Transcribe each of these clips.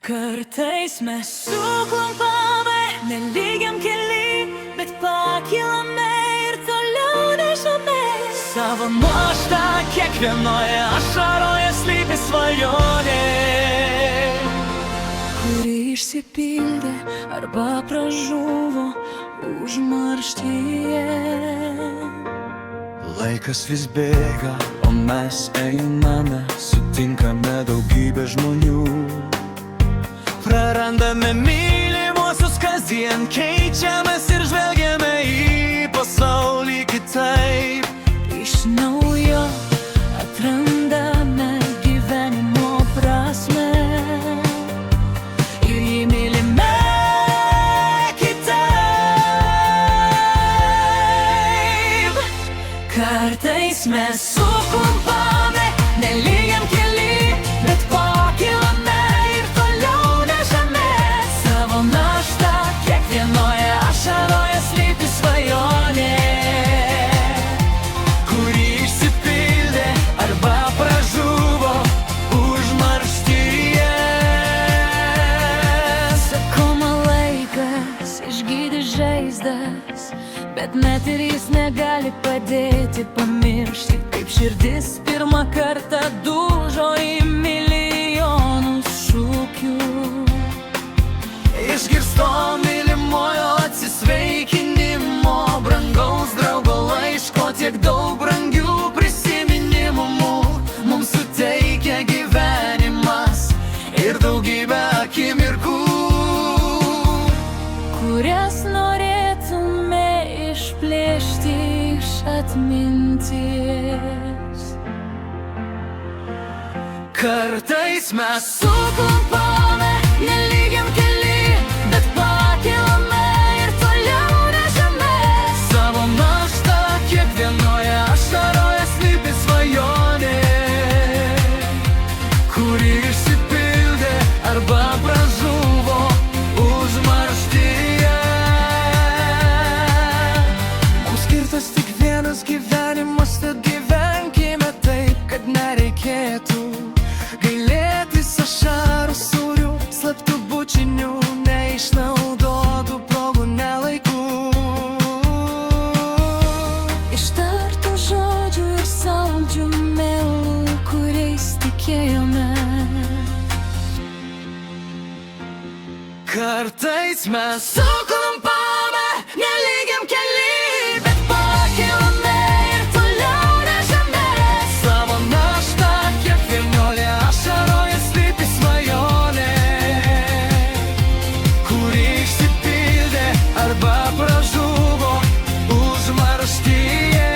Kartais mes suklumpame nelygiam kely, bet pakilame ir toliau nežame. Savo nuoštą kiekvienoje ašaroje slypi svajonė, kuri išsipildė arba pražuvo užmarštyje. Laikas vis bėga, o mes einame, sutinkame daugybę žmonių. Prarandame mylimuosius kasdien, keičiamės ir žvelgiame į pasaulį kitaip. Iš naujo atrandame gyvenimo prasmę ir jį mylime kitaip. Kartais mes suklumpame nelygiam kely, bet pakilame ir toliau nežame. Savo naštą kiekvienoje ašaroje slypi svajonė, Kuri išsipildė arba pražuvo užmarštyje. sakoma laikas išgydė žaizdas, bet net ir jis negali padėti pamiršti, kaip širdis pirmą kartą dužo į milijonus šūkių. Išgirsto mylimojo atsisveikinimo, brangaus draugo laiško, tiek daug brangių prisiminimų mums suteikia gyvenimas ir daugybę akimirkų, Kurias norėtume išplėšti iš atminties. Kartais mes Suklumpame nelygiam kely, bet pakilame ir toliau nežame. savo naštą kiekvienoje ašaroje slypi svajonė, kuri išsipildė arba pražuvo užmarštyje. Mums skirtas tik vienas gyvenimas, tad gyvenkime taip, kad nereikėtų gailėtis ašarų sūrių, slaptų bučinių, neišnaudotų progų nelaikų. Ištartų žodžių ir saldžių melų, kuriais tikėjome. Kartais mes Suklumpame nelygiam kely, bet pakilame ir toliau nežame. savo naštą kiekvienoje ašaroje slypi svajonė, kuri išsipildė arba pražuvo užmarštyje.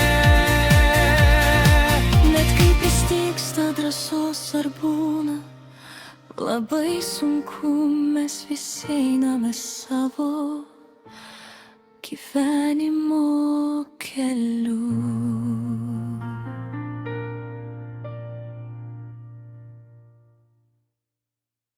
Net kaip įstygsta drąsos ar būna labai sunku, mes visi einame savo gyvenimo keliu.